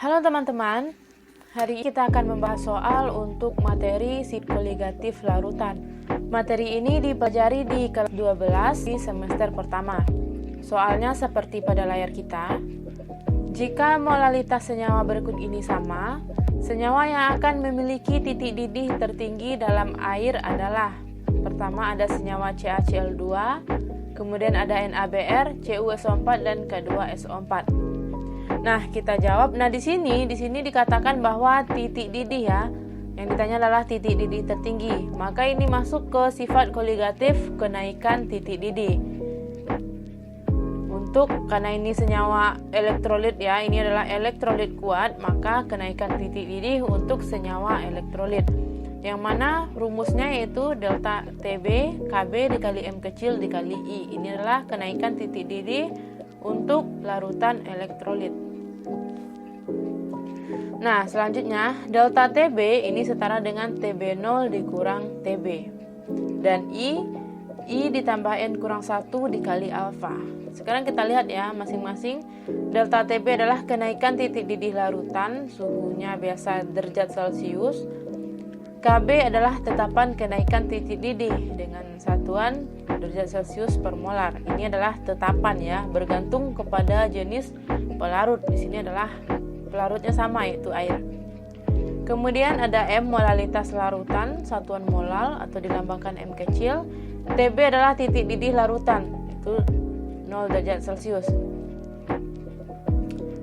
Halo teman-teman, hari ini kita akan membahas soal untuk materi sifat koligatif larutan. Materi ini dipelajari di kelas 12 di semester pertama. Soalnya seperti pada layar kita. Jika molalitas senyawa berikut ini sama, senyawa yang akan memiliki titik didih tertinggi dalam air adalah: pertama ada senyawa CaCl2, kemudian ada NaBr, CuSO4 dan K2SO4. Nah, kita jawab. Nah, di sini dikatakan bahwa titik didih ya. Yang ditanya adalah titik didih tertinggi. Maka ini masuk ke sifat koligatif kenaikan titik didih. Karena ini senyawa elektrolit ya, ini adalah elektrolit kuat, maka kenaikan titik didih untuk senyawa elektrolit. Yang mana rumusnya yaitu delta Tb Kb dikali M kecil dikali I. Ini adalah kenaikan titik didih untuk larutan elektrolit. Nah, selanjutnya delta Tb ini setara dengan Tb0 dikurang Tb. Dan I ditambah N kurang 1 dikali alfa. Sekarang kita lihat ya masing-masing. Delta Tb adalah kenaikan titik didih larutan, suhunya biasa derajat Celcius. Kb adalah tetapan kenaikan titik didih dengan satuan derajat Celcius per molar. Ini adalah tetapan ya, bergantung kepada jenis pelarut. Di sini adalah pelarutnya sama yaitu air. Kemudian ada M molalitas larutan, satuan molal atau dilambangkan M kecil. Tb adalah titik didih larutan, itu 0 derajat Celcius.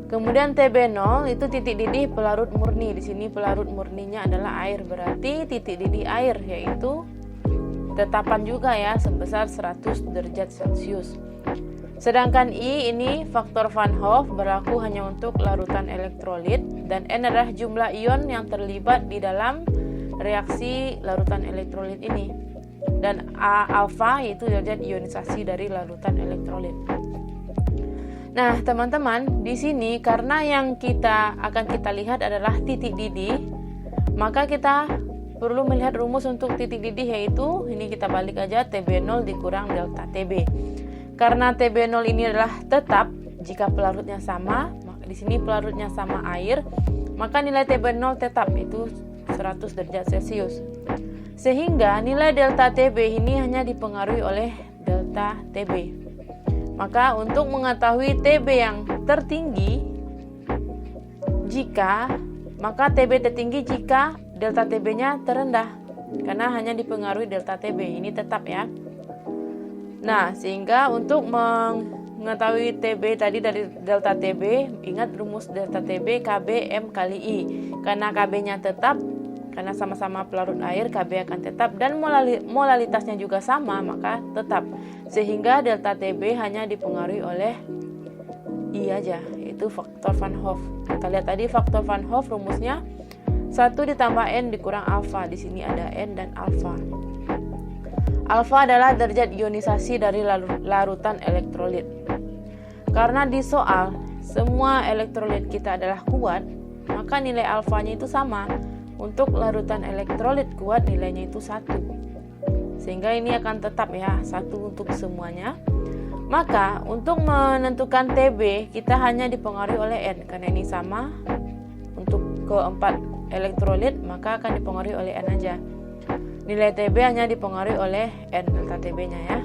Kemudian Tb0 itu titik didih pelarut murni. Di sini pelarut murninya adalah air, berarti titik didih air yaitu tetapan juga ya sebesar 100 derajat Celcius. Sedangkan I ini faktor Van Hoff berlaku hanya untuk larutan elektrolit, dan N adalah jumlah ion yang terlibat di dalam reaksi larutan elektrolit ini. Dan A alfa yaitu derajat ionisasi dari larutan elektrolit. Nah, teman-teman, di sini karena yang akan kita lihat adalah titik didih, maka kita perlu melihat rumus untuk titik didih, yaitu ini kita balik aja Tb0 dikurang delta Tb. Karena Tb0 ini adalah tetap jika pelarutnya sama, maka di sini pelarutnya sama air, maka nilai Tb0 tetap itu 100 derajat Celcius. Sehingga nilai delta Tb ini hanya dipengaruhi oleh delta Tb. Maka untuk mengetahui Tb yang tertinggi, maka Tb tertinggi jika delta Tb-nya terendah, karena hanya dipengaruhi delta Tb, ini tetap ya. Nah, sehingga untuk mengetahui Tb tadi dari delta Tb, ingat rumus delta Tb Kb M kali I. Karena Kb-nya tetap, karena sama-sama pelarut air, Kb akan tetap, dan molalitasnya juga sama, maka tetap. Sehingga delta Tb hanya dipengaruhi oleh I aja, yaitu faktor Van Hoff. Kita lihat tadi faktor Van Hoff rumusnya 1 ditambah N dikurang alfa. Di sini ada N dan alfa. Alfa adalah derajat ionisasi dari larutan elektrolit. Karena di soal semua elektrolit kita adalah kuat, maka nilai alfanya itu sama. Untuk larutan elektrolit kuat nilainya itu 1. Sehingga ini akan tetap ya, 1 untuk semuanya. Maka untuk menentukan Tb kita hanya dipengaruhi oleh N. Karena ini sama untuk keempat elektrolit, maka akan dipengaruhi oleh N aja. Nilai Tb hanya dipengaruhi oleh N delta Tb-nya ya.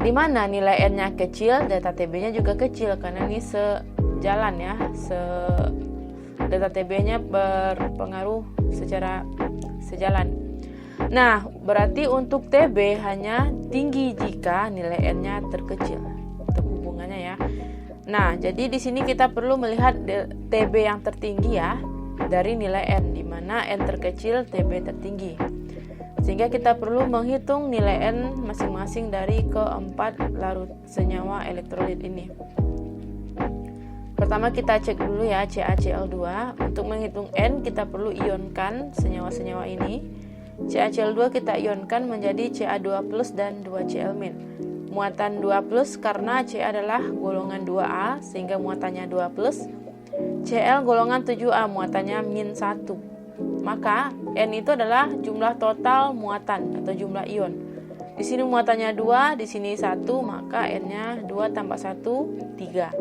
Dimana nilai N-nya kecil, delta Tb-nya juga kecil, karena ini sejalan ya, delta Tb-nya berpengaruh secara sejalan. Nah, berarti untuk Tb hanya tinggi jika nilai N-nya terkecil. Untuk hubungannya ya. Nah, jadi di sini kita perlu melihat Tb yang tertinggi ya dari nilai N, di mana N terkecil, Tb tertinggi. Sehingga kita perlu menghitung nilai N masing-masing dari keempat larut senyawa elektrolit ini. Pertama kita cek dulu ya CaCl2. Untuk menghitung N kita perlu ionkan senyawa-senyawa ini. CaCl2 kita ionkan menjadi Ca2+ dan 2Cl-. Muatan 2+ karena Ca adalah golongan 2A sehingga muatannya 2+. Cl golongan 7A muatannya -1. Maka N itu adalah jumlah total muatan atau jumlah ion. Di sini muatannya 2, di sini 1, maka N-nya 2 tambah 1, 3.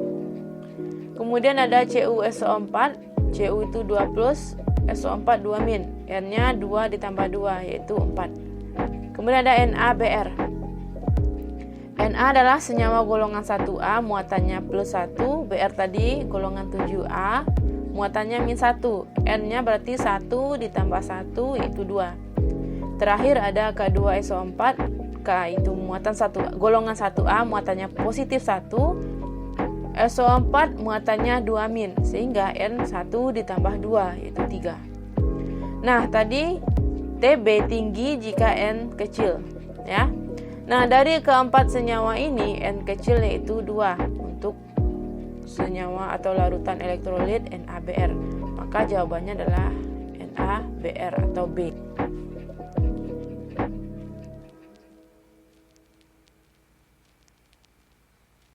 Kemudian ada CuSO4, Cu itu 2 plus, SO4 2 min, N-nya 2 ditambah 2 yaitu 4. Kemudian ada NaBr. Na adalah senyawa golongan 1A, muatannya plus 1, Br tadi golongan 7A, muatannya min 1, N-nya berarti 1 ditambah 1 yaitu 2. Terakhir ada K2SO4, K itu muatan 1, golongan 1A, muatannya positif 1, SO4 muatannya 2 min, sehingga N 1 ditambah 2 yaitu 3. Nah, tadi Tb tinggi jika N kecil ya. Nah, dari keempat senyawa ini N kecil yaitu 2 untuk senyawa atau larutan elektrolit NaBr. Maka jawabannya adalah NaBr atau B.